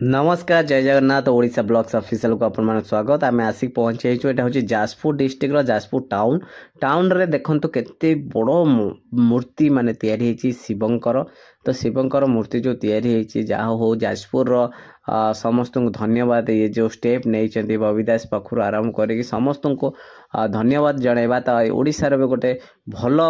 नमस्कार जय Jagannath Odisha blogs official को अपन मान स्वागत आम आसिक पहुंचे यहाँ हूँ जाजपुर डिस्ट्रिक्ट जाजपुर टाउन रे देखो केते बड़ मूर्ति माने तैयारी शिवंकर तो शिवंकर मूर्ति जो तैयारी जहा हो जाजपुर समस्त को धन्यवाद ये जो स्टेप नहीं बबी दास पाखु आरंभ कर समस्त को धन्यवाद जनइबा तो ओडिशार भी गोटे भल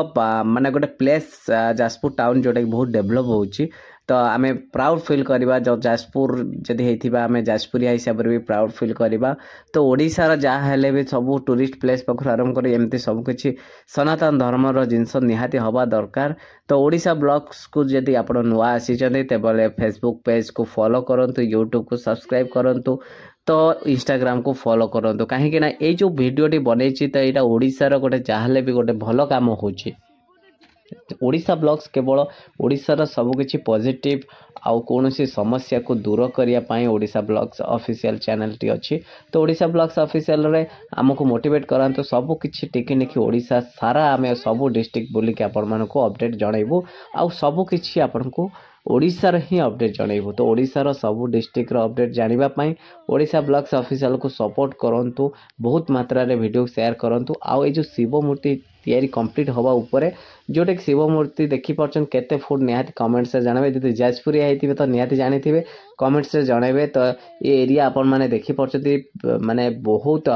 माने गोटे प्लेस जाजपुर टाउन जोटा बहुत डेभलप होची तो आम प्राउड फिल करवा जो जाजपुर जदि होता आम जाजपुरिया हिसाब से भी प्राउड फिल करवा तो ओडिशार जहाँ हेले भी सब टूरिस्ट प्लेस पाखु आरंभ कर एमती सबकि सनातन धर्मर जिनस निहाती हवा दरकार तो ओडिशा ब्लॉग्स को जदि आप नुआ आसी तेबले फेसबुक पेज को फॉलो करंतु यूट्यूब को सब्सक्राइब करंतु तो इंस्टाग्राम को फॉलो करंतु कहीं ये जो वीडियोटी बनई तो यहाँ ओडिशार गोटे जहाँ भी गोटे भल काम होची ओडिशा ब्लॉग्स केवल ओडिशार सबकि पॉजिटिव आउ कौन समस्या को दूर करने Odisha blogs official channel T अच्छी तो ओडिशा ब्लॉग्स ऑफिशियल रे आमको मोटिवेट करांतु सब किछि टिकी निकी ओडिशा सारा आमे सब डिस्ट्रिक्ट बुलिक आपण मानको अपडेट जणाइबु आउ सब किछि आपनको ओडिशार ही अपडेट जणाइबु तो ओडिशार सब डिस्ट्रिक्ट रो अपडेट जानिबा पई ओडिशा ब्लॉग्स ऑफिशियल को सपोर्ट करंतु बहुत मात्रा रे वीडियो शेयर करंतु आउ ए जो शिव मूर्ति तैयारी कंप्लीट हवा ऊपर जोटे शिव मूर्ति देखी पार्छन केते फुट निहाती कमेंट्स रे जानबे जदि जाजपुरिया हेतिबे तो निहाती जानिथिबे कमेंट्स रे जणाइबे तो ये एरिया आपण माने देखी पार्छथि माने बहुत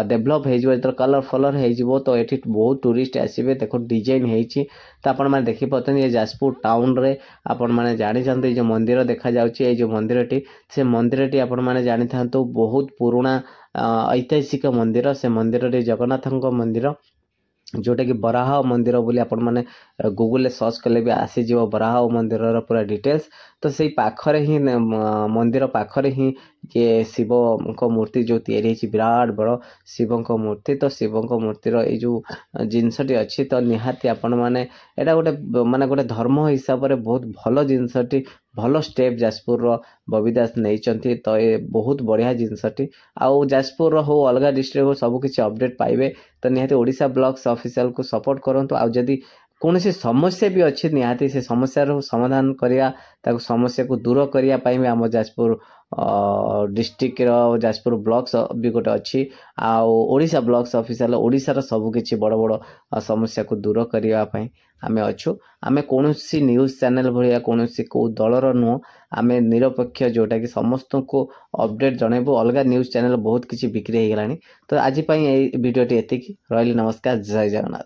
डेभलप हो जो कलर फलर हो तो ये बहुत टूरिस्ट आसबे देखो डिजाइन होती तो आपण मैंने देखी पाते ये जाजपुर टाउन रे आपण मैंने जानी जो मंदिर देखा जाउची जो मंदिर टी से मंदिर टी आपण मैंने जानी था बहुत पुराना ऐतिहासिक मंदिर से मंदिर रे जगन्नाथ मंदिर जोटा कि बराह मंदिर बोली आपण माने गूगल सर्च कले भी आसी जीव बराह मंदिर पूरा डिटेल्स तो से पाखरे ही मंदिर पाखरे ही ये शिव को मूर्ति जो तैयारी विराट बड़ शिव को मूर्ति तो शिव को मूर्तिर ये जो जिनसटी अच्छी तो निहाती आपण माने एटा गोटे माने गोटे धर्म हिसाब से बहुत भल जिनसटी भल स्टेप जाजपुर बबी दास नहीं तो ये बहुत बढ़िया जिनसटी आउ जाजपुर हो अलग डिस्ट्रिक्ट सब किसी अपडेट पाइबे तो निहाती ओडिशा ब्लॉग्स ऑफिशियल को सपोर्ट करंतु आउ जदि कौन सी समस्या भी अच्छी निहाती से समस्या समाधान करिया ताको समस्या को दूर करिया पाई भी आम जाजपुर डिस्ट्रिक्ट जाजपुर ब्लॉक्स भी गोटे अच्छी आउ ओडिशा ब्लॉग्स ऑफिशियल ओडिशार सब किछि बड़ बड़ समस्या को दूर करिया पाई आमे अच्छु आमे कौन सी न्यूज चैनल भाया कौन सी को दलर नुह आमे निरपेक्ष जोटा कि समस्त को अपडेट जनइबू अलग न्यूज चैनल बहुत किछि बिक्री हो गलानी तो आज वीडियोटी एतिकी रही नमस्कार जय जगन्नाथ।